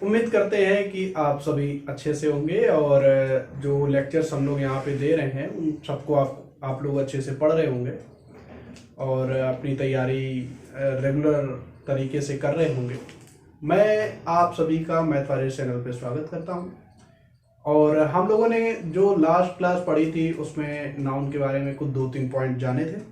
उम्मीद करते हैं कि आप सभी अच्छे से होंगे और जो लेक्चर्स हम लोग यहाँ पे दे रहे हैं उन सबको आप लोग अच्छे से पढ़ रहे होंगे और अपनी तैयारी रेगुलर तरीके से कर रहे होंगे। मैं आप सभी का मैथ वारियर चैनल पे स्वागत करता हूँ। और हम लोगों ने जो लास्ट क्लास पढ़ी थी उसमें नाउन के बारे में कुछ 2-3 पॉइंट जाने थे।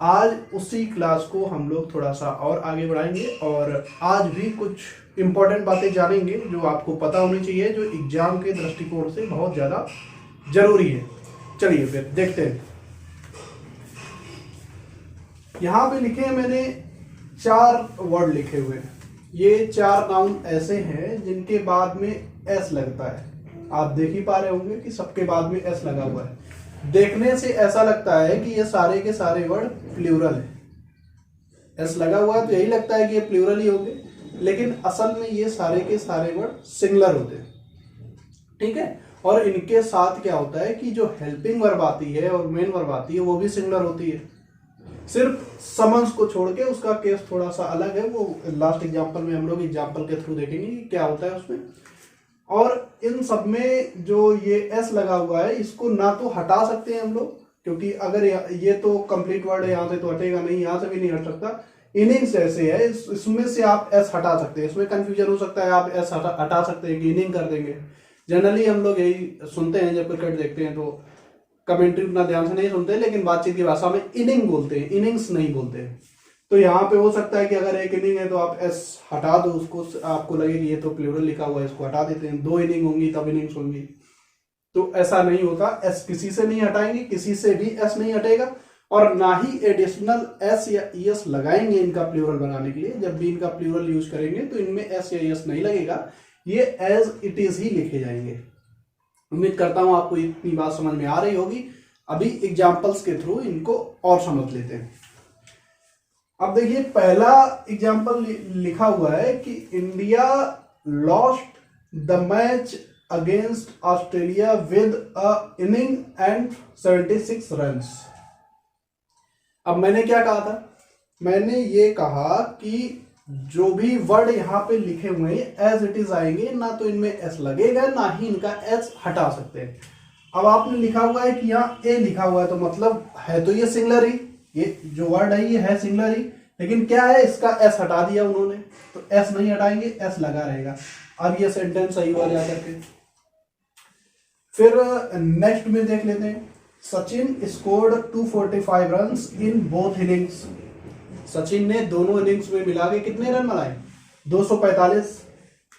आज उसी क्लास को हम लोग थोड़ा सा और आगे बढ़ाएंगे और आज भी कुछ इम्पोर्टेंट बातें जानेंगे जो आपको पता होनी चाहिए, जो एग्जाम के दृष्टिकोण से बहुत ज़्यादा जरूरी है। चलिए फिर देखते हैं। यहाँ पे लिखे हैं मैंने 4 वर्ड लिखे हुए हैं। ये 4 नाउन ऐसे हैं जिनके बाद में एस लगता है। आप देख ही पा रहे होंगे कि सबके बाद में एस लगा हुआ है। देखने से ऐसा लगता है कि ये सारे के सारे वर्ड प्लूरल है। एस लगा हुआ है तो यही लगता है कि ये प्लूरल ही होंगे, लेकिन असल में ये सारे के सारे वर्ड सिंगुलर होते हैं। ठीक है। और इनके साथ क्या होता है कि जो हेल्पिंग वर्ब आती है और मेन वर्ब आती है वो भी सिंगुलर होती है। सिर्फ समन्स को छोड़ के उसका केस थोड़ा सा अलग है। वो लास्ट एग्जाम्पल में हम लोग एग्जाम्पल के थ्रू देखेंगे कि क्या होता है उसमें। और इन सब में जो ये एस लगा हुआ है इसको ना तो हटा सकते हैं हम लोग, क्योंकि अगर ये तो कंप्लीट वर्ड है, यहाँ से तो हटेगा नहीं, यहाँ से भी नहीं हट सकता। इनिंग्स ऐसे है, इसमें से आप एस हटा सकते हैं। इसमें कंफ्यूजन हो सकता है, आप एस हटा सकते हैं कि इनिंग कर देंगे। जनरली हम लोग यही सुनते हैं जब क्रिकेट देखते हैं तो कमेंट्री उतना ध्यान से नहीं सुनते, लेकिन बातचीत की भाषा में इनिंग बोलते हैं, इनिंग्स नहीं बोलते हैं। तो यहाँ पे हो सकता है कि अगर एक इनिंग है तो आप एस हटा दो, उसको आपको लगे कि ये तो प्लूरल लिखा हुआ है, इसको हटा देते हैं। 2 इनिंग होंगी तब इनिंग्स होंगी, तो ऐसा नहीं होता। एस किसी से नहीं हटाएंगे, किसी से भी एस नहीं हटेगा, और ना ही एडिशनल एस या एस लगाएंगे इनका प्लूरल बनाने के लिए। जब भी इनका प्लूरल यूज करेंगे तो इनमें एस या एस नहीं लगेगा, ये एज इट इज ही लिखे जाएंगे। उम्मीद करता हूं आपको इतनी बात समझ में आ रही होगी। अभी एग्जाम्पल्स के थ्रू इनको और समझ लेते हैं। अब देखिए, पहला एग्जाम्पल लिखा हुआ है कि India lost the match against Australia with a inning and 76 runs. अब मैंने क्या कहा था? मैंने ये कहा कि जो भी वर्ड यहाँ पे लिखे हुए हैं एज इट इज आएंगे, ना तो इनमें एस लगेगा ना ही इनका एस हटा सकते हैं। अब आपने लिखा हुआ है कि यहाँ ए लिखा हुआ है, तो मतलब है तो ये सिंगुलर ही, ये जो वर्ड है ये है सिंगुलर ही, लेकिन क्या है इसका एस हटा दिया उन्होंने, तो एस नहीं हटाएंगे, एस लगा रहेगा। अब ये सेंटेंस सही हुआ जाकर के। फिर नेक्स्ट में देख लेते हैं। Sachin scored 245 runs in both innings. Sachin ने दोनों इनिंग्स में मिला के कितने रन बनाए? 245।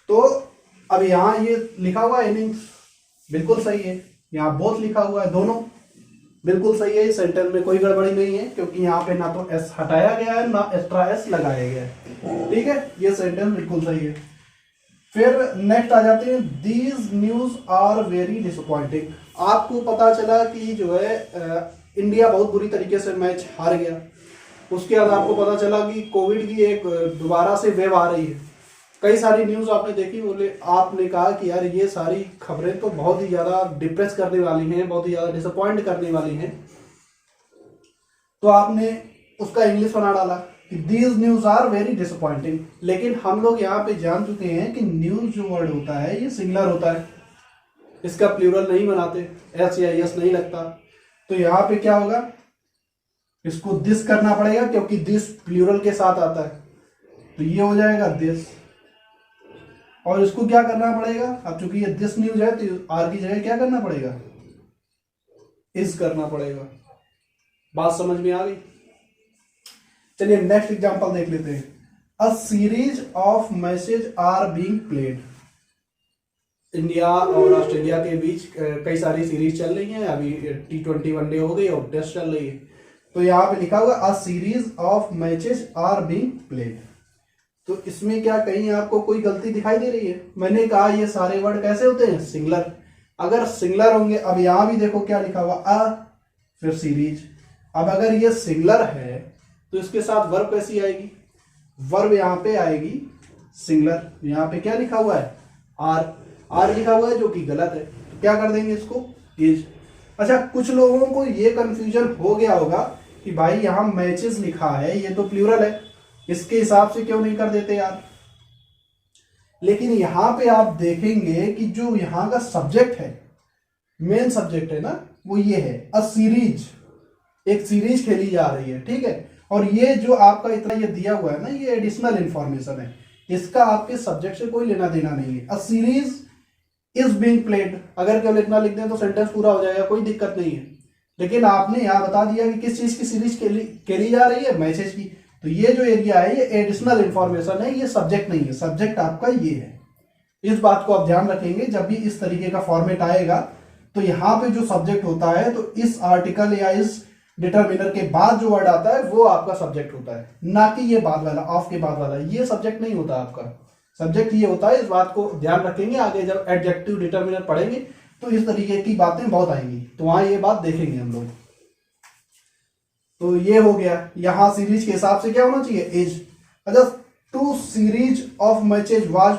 तो अब यहाँ ये लिखा हुआ है इनिंग्स, बिल्कुल सही है। यहाँ बोथ लिखा हुआ है, दोनों, बिल्कुल सही है। इस सेंटेंस में कोई गड़बड़ी नहीं है, क्योंकि यहाँ पे ना तो एस हटाया गया है ना एक्स्ट्रा एस लगाया गया है। ठीक है, ये सेंटेंस बिल्कुल सही है। फिर नेक्स्ट आ जाते हैं। These news are very disappointing. आपको पता चला कि जो है इंडिया बहुत बुरी तरीके से मैच हार गया। उसके बाद आपको पता चला कि कोविड की एक दोबारा से वेव आ रही है। कई सारी न्यूज आपने देखी, बोले आपने कहा कि यार ये सारी खबरें तो बहुत ही ज्यादा डिप्रेस करने वाली हैं, बहुत ही ज्यादा डिसअपॉइंट करने वाली हैं। तो आपने उसका इंग्लिश बना डाला कि these news are very disappointing. लेकिन हम लोग यहाँ पे जान चुके हैं कि न्यूज जो वर्ड होता है ये सिंगुलर होता है, इसका प्लूरल नहीं बनाते, एस या एस नहीं लगता। तो यहाँ पे क्या होगा, इसको दिस करना पड़ेगा, क्योंकि दिस प्लूरल के साथ आता है, तो ये हो जाएगा दिस। और इसको क्या करना पड़ेगा, अब चूंकि ये दिस न्यूज है तो आर की जगह क्या करना पड़ेगा, इज करना पड़ेगा। बात समझ में आ गई? चलिए नेक्स्ट एग्जांपल देख लेते हैं। A series of matches are being played. India और ऑस्ट्रेलिया के बीच कई सारी सीरीज चल रही हैं। अभी T20 वनडे हो गई और टेस्ट चल रही है। तो यहाँ पे लिखा हुआ a series of matches are being played. तो इसमें क्या कहीं आपको कोई गलती दिखाई दे रही है? मैंने कहा ये सारे वर्ड कैसे होते हैं, सिंगुलर। अगर सिंगुलर होंगे, अब यहां भी देखो क्या लिखा हुआ, अ फिर सीरीज। अब अगर ये सिंगुलर है तो इसके साथ वर्ब कैसी आएगी? वर्ब यहाँ पे आएगी सिंगुलर। यहाँ पे क्या लिखा हुआ है, आर। आर लिखा हुआ है जो कि गलत है, तो क्या कर देंगे इसको, इज। अच्छा, कुछ लोगों को ये कंफ्यूजन हो गया होगा कि भाई यहाँ मैचेस लिखा है, ये तो प्लूरल है, इसके हिसाब से क्यों नहीं कर देते यार। लेकिन यहाँ पे आप देखेंगे कि जो यहाँ का सब्जेक्ट है, मेन सब्जेक्ट है ना, वो ये है अ सीरीज, एक सीरीज खेली जा रही है, ठीक है। और ये जो आपका इतना ये दिया हुआ है ना, ये एडिशनल इंफॉर्मेशन है, इसका आपके सब्जेक्ट से कोई लेना देना नहीं है। A series is being played, अगर केवल इतना लिख दें तो सेंटेंस पूरा हो जाएगा, कोई दिक्कत नहीं है। लेकिन आपने यहाँ बता दिया कि किस चीज की सीरीज खेली जा रही है, मैसेज की, तो ये जो एरिया है ये एडिशनल इंफॉर्मेशन है, ये सब्जेक्ट नहीं है, सब्जेक्ट आपका ये है। इस बात को आप ध्यान रखेंगे जब भी इस तरीके का फॉर्मेट आएगा, तो यहाँ पे जो सब्जेक्ट होता है, तो इस आर्टिकल या इस डिटरमिनर के बाद जो वर्ड आता है वो आपका सब्जेक्ट होता है, ना कि ये बाद वाला, ऑफ के बाद वाला, ये सब्जेक्ट नहीं होता आपका। सब्जेक्ट ये होता है, इस बात को ध्यान रखेंगे। आगे जब एडजेक्टिव डिटरमिनर पढ़ेंगे तो इस तरीके की बातें बहुत आएंगी, तो वहां ये बात देखेंगे हम लोग। तो ये हो गया, यहां सीरीज के हिसाब से क्या होना चाहिए, एज। अच्छा, 2 series of matches was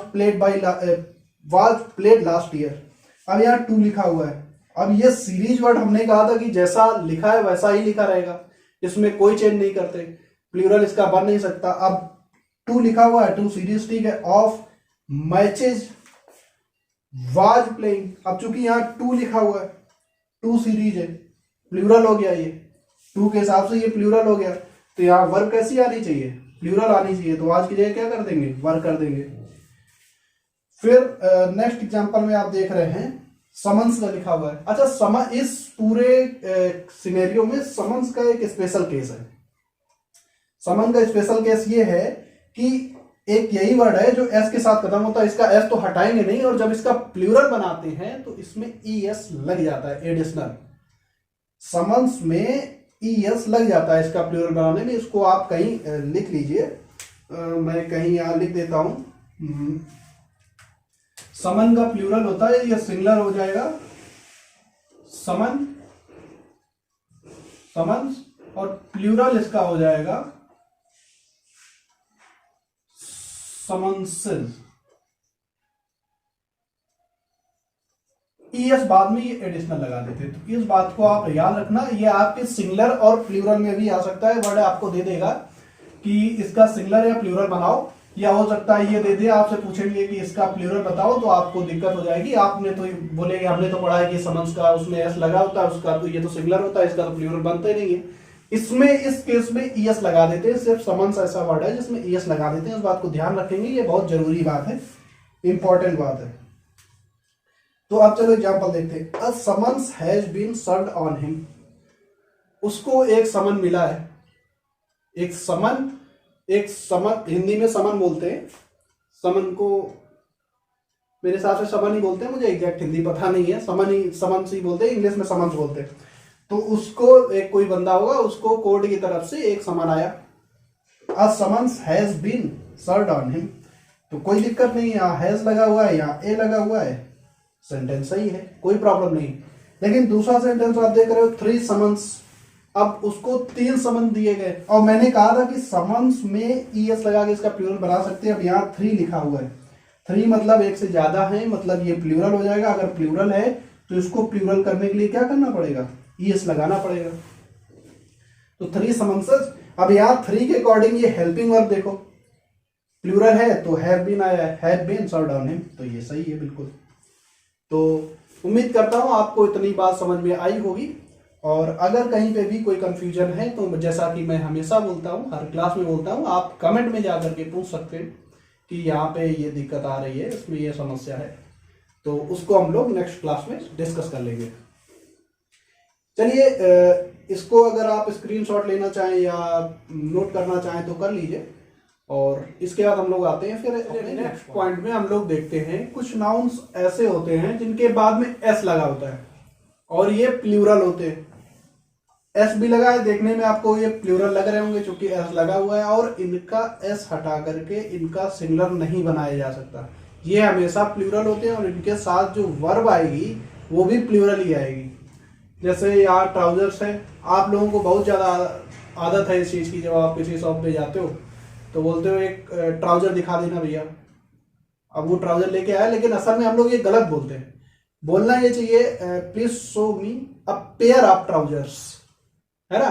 played last year. अब यहाँ 2 लिखा हुआ है। अब ये सीरीज वर्ड हमने कहा था कि जैसा लिखा है वैसा ही लिखा रहेगा, इसमें कोई चेंज नहीं करते, प्लूरल इसका बन नहीं सकता। अब 2 लिखा हुआ है, 2 सीरीज, ठीक है, ऑफ मैचेज वाज प्लेइंग। अब चूंकि यहाँ 2 लिखा हुआ है, 2 सीरीज है, प्लूरल हो गया, ये 2 के हिसाब से ये प्लूरल हो गया, तो यहाँ वर्ब कैसी आनी चाहिए, प्लूरल आनी चाहिए। तो आज की जगह क्या कर देंगे, वर्ब कर देंगे। फिर नेक्स्ट एग्जांपल में आप देख रहे हैं समन्स का लिखा हुआ है। अच्छा, इस पूरे सिनेरियो में समन्स का एक स्पेशल केस है। समन का स्पेशल केस ये है कि एक यही वर्ड है जो एस के साथ खत्म होता है, इसका एस तो हटाएंगे नहीं, और जब इसका प्लूरल बनाते हैं तो इसमें ई एस लग जाता है, एडिशनल। समन्स में ई एस लग जाता है इसका प्लूरल बनाने में। इसको आप कहीं लिख लीजिए, मैं कहीं यहां लिख देता हूं। समन का प्लूरल होता है, ये सिंगुलर हो जाएगा, समन, समन्स, और प्लूरल इसका हो जाएगा समन्सेस। ईएस बाद में ये एडिशनल लगा देते हैं, तो इस बात को आप याद रखना। ये आपके सिंगुलर और प्लूरल में भी आ सकता है, वर्ड आपको दे देगा कि इसका सिंगुलर या प्लूरल बनाओ, या हो सकता है ये दे दे, आपसे पूछेंगे कि इसका प्लूरल बताओ, तो आपको दिक्कत हो जाएगी। आपने तो बोलेंगे हमने तो पढ़ा है कि समन्स का उसमें एस लगा होता है, उसका तो ये तो सिंगुलर होता है, इसका तो प्लूरल बनता ही नहीं है। इसमें इस केस में ईएस लगा देते हैं, सिर्फ समन्स ऐसा वर्ड है जिसमें ईएस लगा देते हैं। इस बात को ध्यान रखेंगे, ये बहुत जरूरी बात है, इंपॉर्टेंट बात है। तो अब चलो एग्जांपल देखते हैं। A summons has been served on him, उसको एक समन मिला है। एक समन हिंदी में समन बोलते हैं, समन को मेरे हिसाब से समन ही बोलते हैं, मुझे एग्जैक्ट हिंदी पता नहीं है, समन ही बोलते हैं, इंग्लिश में समन्स बोलते हैं। तो उसको एक कोई बंदा होगा, उसको कोर्ट की तरफ से एक समन आया, a summons has been served on him. तो कोई दिक्कत नहीं है, यहाँ हैज लगा हुआ है, यहाँ ए लगा हुआ है, सेंटेंस सही है, कोई प्रॉब्लम नहीं। लेकिन दूसरा सेंटेंस आप देख रहे हो, 3 समन्स, अब उसको 3 समन दिए गए, और मैंने कहा था कि समन्स में ईएस लगा के इसका प्लूरल बना सकते हैं। अब यहाँ 3 लिखा हुआ है, 3 मतलब एक से ज्यादा है, मतलब ये प्लूरल हो जाएगा। अगर प्लूरल है तो इसको प्लूरल करने के लिए क्या करना पड़ेगा, ईएस लगाना पड़ेगा। तो 3 समन्सेस। अब यहाँ 3 के अकॉर्डिंग ये हेल्पिंग वर्ब देखो, प्लूरल है तो हैव बीन आया है, have been served on him, तो ये सही है बिल्कुल। तो उम्मीद करता हूं आपको इतनी बात समझ में आई होगी, और अगर कहीं पे भी कोई कंफ्यूजन है तो जैसा कि मैं हमेशा बोलता हूं, हर क्लास में बोलता हूं, आप कमेंट में जाकर के पूछ सकते हैं कि यहाँ पे ये दिक्कत आ रही है, इसमें ये समस्या है, तो उसको हम लोग नेक्स्ट क्लास में डिस्कस कर लेंगे। चलिए, इसको अगर आप स्क्रीनशॉट लेना चाहें या नोट करना चाहें तो कर लीजिए, और इसके बाद हम लोग आते हैं फिर नेक्स्ट पॉइंट में। हम लोग देखते हैं कुछ नाउन्स ऐसे होते हैं जिनके बाद में एस लगा होता है, और ये प्लूरल होते हैं। एस भी लगा है, देखने में आपको ये प्लूरल लग रहे होंगे क्योंकि एस लगा हुआ है, और इनका एस हटा करके इनका सिंगुलर नहीं बनाया जा सकता। ये हमेशा प्लूरल होते हैं, और इनके साथ जो वर्ब आएगी वो भी प्लूरल ही आएगी। जैसे यहाँ ट्राउजर्स है, आप लोगों को बहुत ज्यादा आदत है इस चीज की, जब आप किसी शॉप पे जाते हो तो बोलते हो एक ट्राउजर दिखा देना भैया, अब वो ट्राउजर लेके आया, लेकिन असल में हम लोग ये गलत बोलते हैं। बोलना ये चाहिए please show me a pair of trousers, है ना।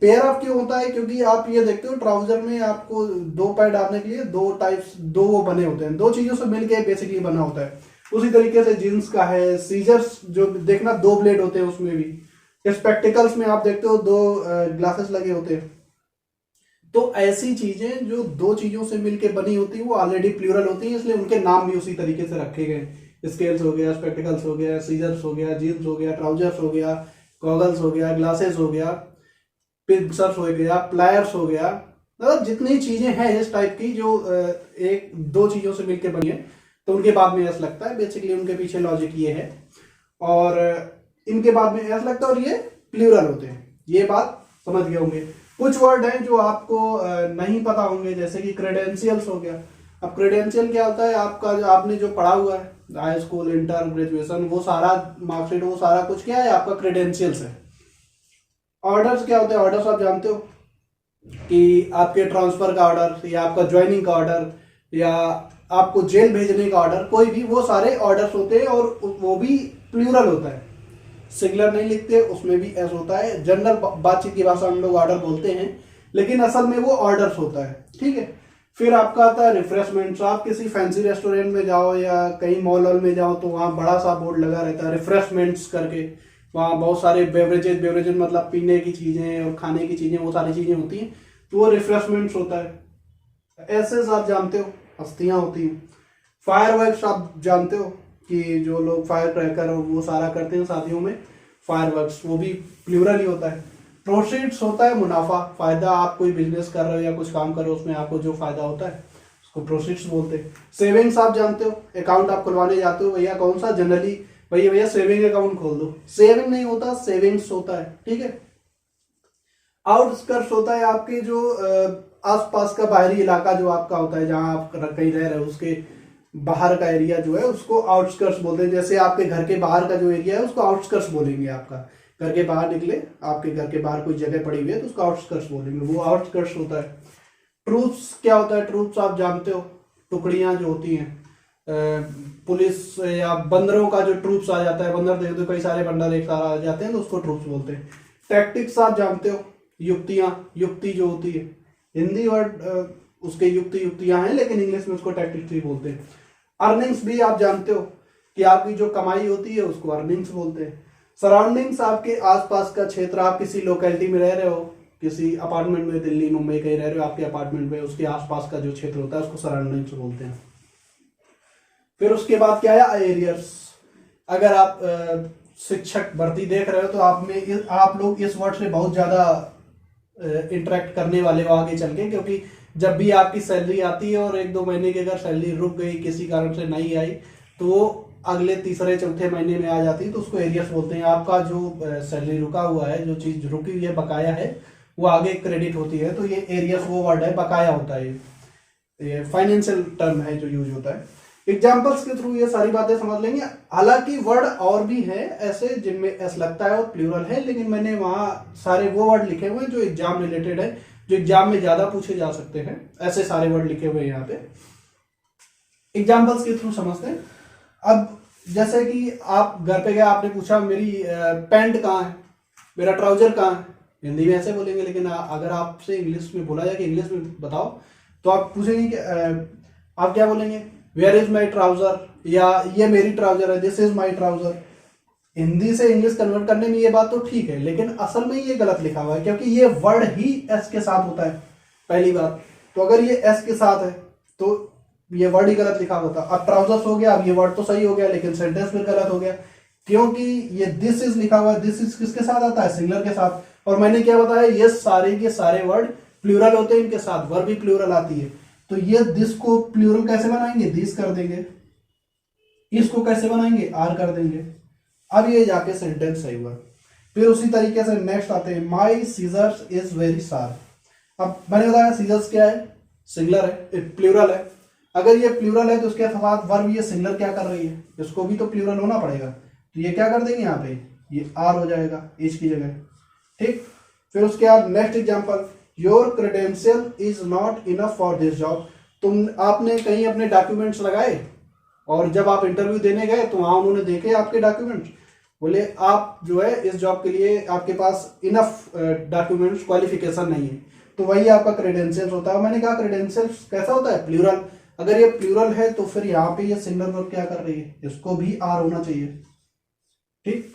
पेयर ऑफ क्यों होता है? क्योंकि आप ये देखते हो ट्राउजर में आपको दो पैर डालने के लिए दो टाइप्स, दो वो बने होते हैं, दो चीजों से मिलके बेसिकली बना होता है। उसी तरीके से जींस का है, सीजर्स जो देखना दो ब्लेड होते हैं उसमें भी। स्पेक्टिकल्स में आप देखते हो दो ग्लासेस लगे होते हैं। तो ऐसी चीजें जो दो चीजों से मिलके बनी होती है वो ऑलरेडी प्लूरल होती है, इसलिए उनके नाम भी उसी तरीके से रखे गए। स्केल्स हो गया, स्पेक्टिकल्स हो गया, सीजर्स हो गया, जीन्स हो गया, ट्राउजर्स हो गया, गॉगल्स हो गया, ग्लासेस हो गया, पिंसर्स हो गया, प्लायर्स हो गया। मतलब जितनी चीजें हैं इस टाइप की जो एक दो चीजों से मिलकर बनी है, तो उनके बाद में एस लगता है। बेसिकली उनके पीछे लॉजिक ये है, और इनके बाद में एस लगता है, और ये प्लूरल होते हैं। ये बात समझ गए होंगे। कुछ वर्ड हैं जो आपको नहीं पता होंगे, जैसे कि क्रेडेंशियल्स हो गया। अब क्रेडेंशियल क्या होता है? आपका जो आपने जो पढ़ा हुआ है, हाई स्कूल, इंटर, ग्रेजुएशन, वो सारा मार्कशीट, वो सारा कुछ क्या है? आपका क्रेडेंशियल्स है। ऑर्डर्स क्या होते हैं? ऑर्डर्स आप जानते हो कि आपके ट्रांसफर का ऑर्डर, या आपका ज्वाइनिंग का ऑर्डर, या आपको जेल भेजने का ऑर्डर, कोई भी, वो सारे ऑर्डर्स होते हैं, और वो भी प्लूरल होता है। सिंगुलर नहीं लिखते, उसमें भी एस होता है। जनरल बातचीत की भाषा हम लोग ऑर्डर बोलते हैं, लेकिन असल में वो ऑर्डर्स होता है। ठीक है। फिर आपका आता है रिफ्रेशमेंट्स। आप किसी फैंसी रेस्टोरेंट में जाओ या कहीं मॉल वॉल में जाओ, तो वहाँ बड़ा सा बोर्ड लगा रहता है रिफ्रेशमेंट्स करके। वहाँ बहुत सारे बेवरेजेज मतलब पीने की चीजें और खाने की चीजें, वो सारी चीजें होती हैं, तो वो रिफ्रेशमेंट्स होता है। एसेस आप जानते हो, हस्तियां होती हैं। फायरवर्क्स आप जानते हो कि जो लोग फायर क्रैकर और वो सारा करते हैं शादियों में, फायरवर्क्स, वो भी प्लूरल ही होता है। प्रोसीड्स होता है मुनाफा, फायदा। आप कोई बिजनेस कर रहे हो या कुछ काम कर रहे हो, उसमें आपको जो फायदा होता है उसको प्रोसीड्स बोलते हैं। सेविंग्स आप जानते हो, अकाउंट आप खुलवाने जाते हो, भैया कौन सा, जनरली भैया सेविंग अकाउंट खोल दो। सेविंग नहीं होता, सेविंग्स होता है। ठीक है। आउटस्कर्ट्स होता है आपके जो आसपास का बाहरी इलाका जो आपका होता है, जहां आप कहीं रह रहे हो, उसके बाहर का एरिया जो है उसको आउटस्कर्ट्स बोलते हैं। जैसे आपके घर के बाहर का जो एरिया है उसको आउटस्कर्ट्स बोलेंगे। आपका घर के बाहर निकले, आपके घर के बाहर कोई जगह पड़ी हुई है तो उसको आउटस्कर्ट्स बोलेंगे, वो आउटस्कर्ट्स होता है। ट्रूप्स क्या होता है? ट्रूप्स आप जानते हो, टुकड़ियां जो होती हैं, पुलिस या बंदरों का जो ट्रूप्स आ जाता है, बंदर देखते हो कई सारे बंदर एक साथ आ जाते हैं, तो उसको ट्रूप्स बोलते हैं। टैक्टिक्स आप जानते हो, युक्तियां, युक्ति जो होती है, हिंदी वर्ड उसके युक्तियां हैं, लेकिन इंग्लिश में उसको टैक्टिक्स ही बोलते हैं। अर्निंग्स भी आप जानते हो कि आपकी जो कमाई होती है उसको अर्निंग्स बोलते हैं। सराउंडिंग्स, आपके आसपास का क्षेत्र, आप किसी लोकेलिटी में रह रहे हो, किसी अपार्टमेंट में, दिल्ली मुंबई कहीं रह रहे हो, आपके अपार्टमेंट में उसके आसपास का जो क्षेत्र होता है उसको सराउंडिंग्स बोलते हैं। फिर उसके बाद क्या है? एरियर्स। अगर आप शिक्षक भर्ती देख रहे हो तो आप लोग इस वर्ड से बहुत ज्यादा इंटरेक्ट करने वाले हो आगे चल के, क्योंकि जब भी आपकी सैलरी आती है और एक दो महीने की अगर सैलरी रुक गई, किसी कारण से नहीं आई, तो अगले तीसरे चौथे महीने में आ जाती है, तो उसको एरियर्स बोलते हैं। आपका जो सैलरी रुका हुआ है, जो चीज रुकी हुई है, बकाया है, वो आगे क्रेडिट होती है, तो ये एरियर्स वो वर्ड है, बकाया होता है। ये फाइनेंशियल टर्म है जो यूज होता है। एग्जाम्पल्स के थ्रू ये सारी बातें समझ लेंगे। हालांकि वर्ड और भी है ऐसे जिनमें एस लगता है और प्लूरल है, लेकिन मैंने वहां सारे वो वर्ड लिखे हुए हैं जो एग्जाम रिलेटेड है, जो एग्जाम में ज्यादा पूछे जा सकते हैं। ऐसे सारे वर्ड लिखे हुए हैं यहाँ पे, एग्जाम्पल्स के थ्रू समझते हैं। अब जैसे कि आप घर पे गए, आपने पूछा मेरी पैंट कहाँ है, मेरा ट्राउजर कहाँ है, हिंदी में ऐसे बोलेंगे, लेकिन अगर आपसे इंग्लिश में बोला जाए कि इंग्लिश में बताओ, तो आप पूछेंगे कि आप क्या बोलेंगे? वेयर इज माई ट्राउजर, या ये मेरी ट्राउजर है, this is my trouser. Hindi से इंग्लिश कन्वर्ट करने में ये बात तो ठीक है, लेकिन असल में ये गलत लिखा हुआ है, क्योंकि ये वर्ड ही एस के साथ होता है, पहली बात। तो अगर ये एस के साथ है तो ये वर्ड ही गलत लिखा होता। अब ट्राउजर्स हो गया, अब ये वर्ड तो सही हो गया, लेकिन सेंटेंस फिर गलत हो गया, क्योंकि ये दिस इज लिखा हुआ है। दिस इज किसके साथ आता है? सिंगुलर के साथ। और मैंने क्या बताया? ये सारे के सारे वर्ड प्लूरल होते हैं, इनके साथ वर्ब भी प्लूरल आती है। तो ये दिस को प्लूरल कैसे बनाएंगे? दिस कर देंगे। इसको कैसे बनाएंगे? आर कर देंगे। अब ये जाके सेंटेंस सही हुआ। फिर उसी तरीके से नेक्स्ट आते हैं, माई सीजर्स इज वेरी शार्प। अब मैंने बताया सीजर्स क्या है? सिंगुलर है, प्लूरल है। अगर ये प्लूरल है तो उसके साथ वर्ब ये सिंगुलर क्या कर रही है? इसको भी तो प्लूरल होना पड़ेगा, तो ये क्या कर देंगे यहाँ पे? ये आर हो जाएगा इज की जगह। ठीक। फिर उसके बाद next example, your credential is not enough for this job. आपने कहीं अपने डॉक्यूमेंट्स लगाए और जब आप इंटरव्यू देने गए तो वहां उन्होंने देखे आपके डॉक्यूमेंट्स, बोले आप जो है इस जॉब के लिए आपके पास इनफ डॉक्यूमेंट्स क्वालिफिकेशन नहीं है, तो वही आपका क्रेडेंशियल्स होता है। मैंने कहा क्रेडेंशियल्स कैसा होता है, प्लूरल। अगर ये प्लूरल है तो फिर यहाँ पे ये सिंगुलर वर्ब क्या कर रही है, इसको भी आर होना चाहिए, ठीक।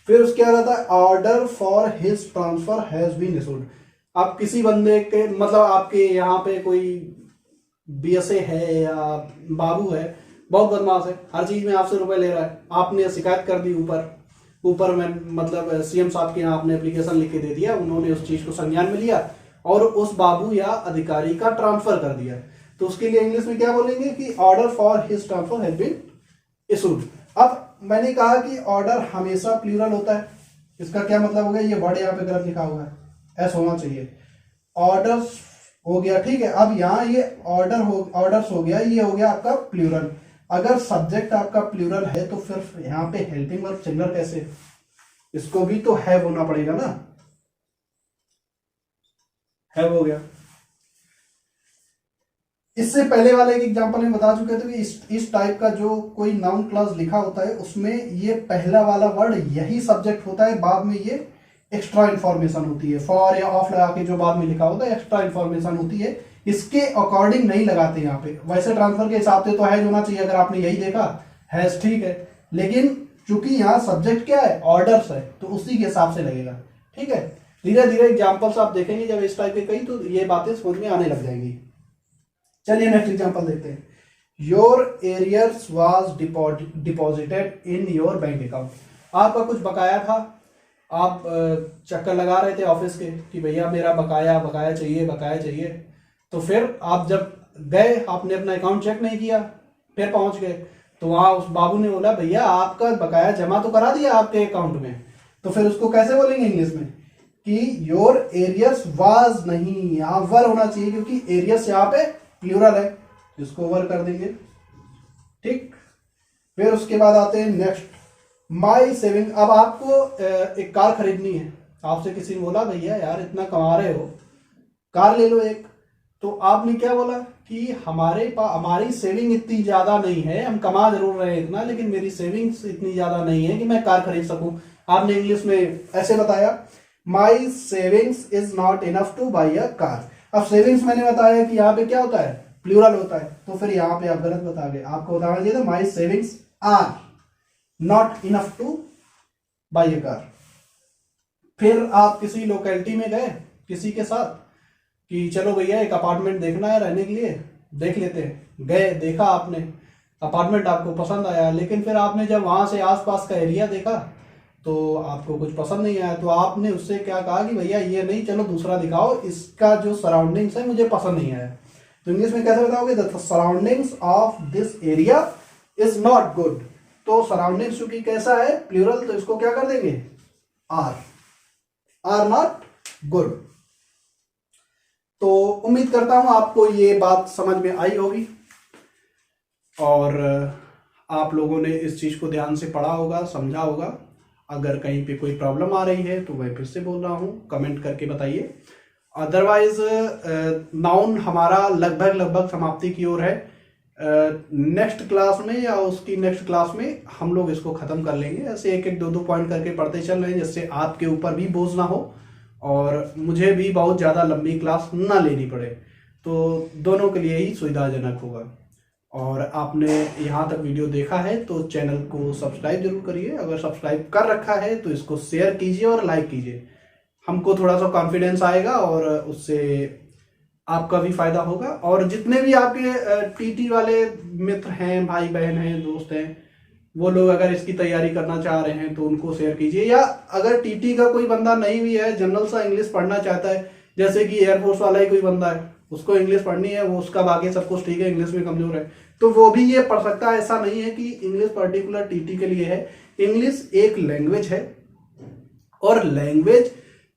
फिर उसके बाद आता है order for his transfer has been issued. आप किसी बंदे के मतलब आपके यहाँ पे कोई बीएसए है या बाबू है, बहुत बदमाश है, हर चीज में आपसे रुपए ले रहा है, आपने शिकायत कर दी ऊपर में मतलब सीएम साहब के यहाँ आपने एप्लीकेशन लिख के दे दिया, उन्होंने उस चीज को संज्ञान में लिया और उस बाबू या अधिकारी का ट्रांसफर कर दिया, तो उसके लिए इंग्लिश में क्या बोलेंगे कि order for his transfer has been issued. अब मैंने कहा कि ऑर्डर हमेशा प्लूरल होता है, इसका क्या मतलब हो गया, ये वर्ड यहाँ पे गलत लिखा हुआ है, एस होना चाहिए, ऑर्डर्स हो गया, ठीक है। अब यहाँ ये ऑर्डर्स हो गया, ये हो गया आपका प्लूरल। अगर सब्जेक्ट आपका प्लूरल है तो फिर यहाँ पे हेल्पिंग वर्ब सिंगुलर कैसे, इसको भी तो हैव होना पड़ेगा ना, हैव हो गया। इससे पहले वाले एक एग्जांपल में बता चुके थे कि इस टाइप का जो कोई नाउन क्लॉज लिखा होता है उसमें ये पहला वाला वर्ड यही सब्जेक्ट होता है, बाद में ये एक्स्ट्रा इंफॉर्मेशन होती है, फॉर या ऑफ लगा के जो बाद में लिखा होता है एक्स्ट्रा इंफॉर्मेशन होती है, इसके अकॉर्डिंग नहीं लगाते यहाँ पे। वैसे ट्रांसफर के हिसाब से तो हैज होना चाहिए, अगर आपने यही देखा हैज, ठीक है, लेकिन चूंकि यहाँ सब्जेक्ट क्या है, ऑर्डर्स है, तो उसी के हिसाब से लगेगा, ठीक है। धीरे धीरे एग्जाम्पल्स आप देखेंगे जब इस टाइप के कई, तो ये बातें समझ में आने लग जाएंगी। चलिए नेक्स्ट एग्जांपल देखते हैं। Your arrears was deposited in your bank account. आपका कुछ बकाया था, आप चक्कर लगा रहे थे ऑफिस के कि भैया मेरा बकाया चाहिए, तो फिर आप जब गए आपने अपना अकाउंट चेक नहीं किया, फिर पहुंच गए तो वहां उस बाबू ने बोला भैया आपका बकाया जमा तो करा दिया आपके अकाउंट में, तो फिर उसको कैसे बोलेंगे इंग्लिश में कि योर एरियर्स वाज, नहीं यहाँ वर होना चाहिए क्योंकि एरियर्स यहाँ पे प्लूरल है, इसको वर कर देंगे, ठीक। फिर उसके बाद आते हैं नेक्स्ट, माई सेविंग। अब आपको एक कार खरीदनी है, आपसे किसी ने बोला भैया यार इतना कमा रहे हो कार ले लो एक, तो आपने क्या बोला कि हमारी सेविंग इतनी ज्यादा नहीं है, हम कमा जरूर रहे हैं इतना, लेकिन मेरी सेविंग्स इतनी ज्यादा नहीं है कि मैं कार खरीद सकूं। आपने इंग्लिश में ऐसे बताया, माई savings is not enough to buy a car. अब सेविंग्स मैंने बताया कि यहाँ पे क्या होता है, प्लूरल होता है, तो फिर यहाँ पे आप गलत बता गए, आपको बताना चाहिए था my savings are not enough to buy a car. फिर आप किसी लोकेलिटी में गए किसी के साथ कि चलो भैया एक अपार्टमेंट देखना है रहने के लिए, देख लेते हैं, गए देखा आपने अपार्टमेंट, आपको पसंद आया, लेकिन फिर आपने जब वहां से आसपास का एरिया देखा तो आपको कुछ पसंद नहीं आया, तो आपने उससे क्या कहा कि भैया ये नहीं, चलो दूसरा दिखाओ, इसका जो सराउंडिंग्स है मुझे पसंद नहीं आया। तो इंग्लिश में कैसे बताओगे, the surroundings of this area is not good. तो सराउंडिंग्स चूंकि कैसा है प्लूरल, तो इसको क्या कर देंगे, आर नॉट गुड। तो उम्मीद करता हूं आपको ये बात समझ में आई होगी और आप लोगों ने इस चीज को ध्यान से पढ़ा होगा, समझा होगा। अगर कहीं पे कोई प्रॉब्लम आ रही है तो मैं फिर से बोल रहा हूँ, कमेंट करके बताइए। अदरवाइज नाउन हमारा लगभग समाप्ति की ओर है। नेक्स्ट क्लास में या उसकी नेक्स्ट क्लास में हम लोग इसको खत्म कर लेंगे। ऐसे एक एक दो पॉइंट करके पढ़ते चल रहे हैं, जिससे आपके ऊपर भी बोझ ना हो और मुझे भी बहुत ज़्यादा लंबी क्लास ना लेनी पड़े, तो दोनों के लिए ही सुविधाजनक होगा। और आपने यहाँ तक वीडियो देखा है तो चैनल को सब्सक्राइब जरूर करिए, अगर सब्सक्राइब कर रखा है तो इसको शेयर कीजिए और लाइक कीजिए, हमको थोड़ा सा कॉन्फिडेंस आएगा और उससे आपका भी फायदा होगा। और जितने भी आपके टीटी वाले मित्र हैं, भाई बहन हैं, दोस्त हैं, वो लोग अगर इसकी तैयारी करना चाह रहे हैं तो उनको शेयर कीजिए। या अगर टीटी का कोई बंदा नहीं भी है, जनरल सा इंग्लिश पढ़ना चाहता है, जैसे कि एयरफोर्स वाला ही कोई बंदा है, उसको इंग्लिश पढ़नी है, वो उसका बाकी सब कुछ ठीक है, इंग्लिश में कमजोर है, तो वो भी ये पढ़ सकता है। ऐसा नहीं है कि इंग्लिश पर्टिकुलर टीटी के लिए है। इंग्लिश एक लैंग्वेज है और लैंग्वेज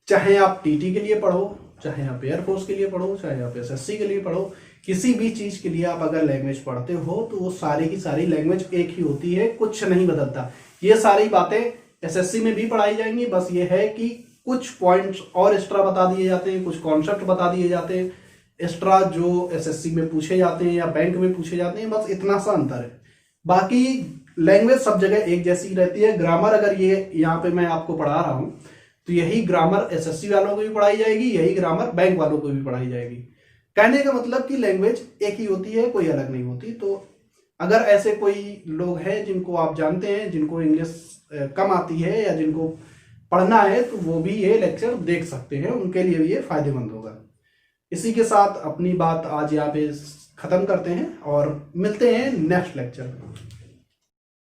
चाहे आप टीटी के लिए पढ़ो, चाहे आप एयरफोर्स के लिए पढ़ो, चाहे आप एसएससी के लिए पढ़ो, किसी भी चीज के लिए आप अगर लैंग्वेज पढ़ते हो तो वो सारी की सारी लैंग्वेज एक ही होती है, कुछ नहीं बदलता। ये सारी बातें एसएससी में भी पढ़ाई जाएंगी, बस ये है कि कुछ पॉइंट्स और एक्स्ट्रा बता दिए जाते हैं, कुछ कॉन्सेप्ट बता दिए जाते हैं एक्स्ट्रा जो एसएससी में पूछे जाते हैं या बैंक में पूछे जाते हैं, बस इतना सा अंतर है। बाकी लैंग्वेज सब जगह एक जैसी रहती है। ग्रामर अगर ये यहाँ पे मैं आपको पढ़ा रहा हूँ तो यही ग्रामर एसएससी वालों को भी पढ़ाई जाएगी, यही ग्रामर बैंक वालों को भी पढ़ाई जाएगी। कहने का मतलब कि लैंग्वेज एक ही होती है, कोई अलग नहीं होती। तो अगर ऐसे कोई लोग हैं जिनको आप जानते हैं, जिनको इंग्लिश कम आती है या जिनको पढ़ना है, तो वो भी ये लेक्चर देख सकते हैं, उनके लिए भी ये फायदेमंद होगा। इसी के साथ अपनी बात आज यहाँ पे खत्म करते हैं और मिलते हैं नेक्स्ट लेक्चर में।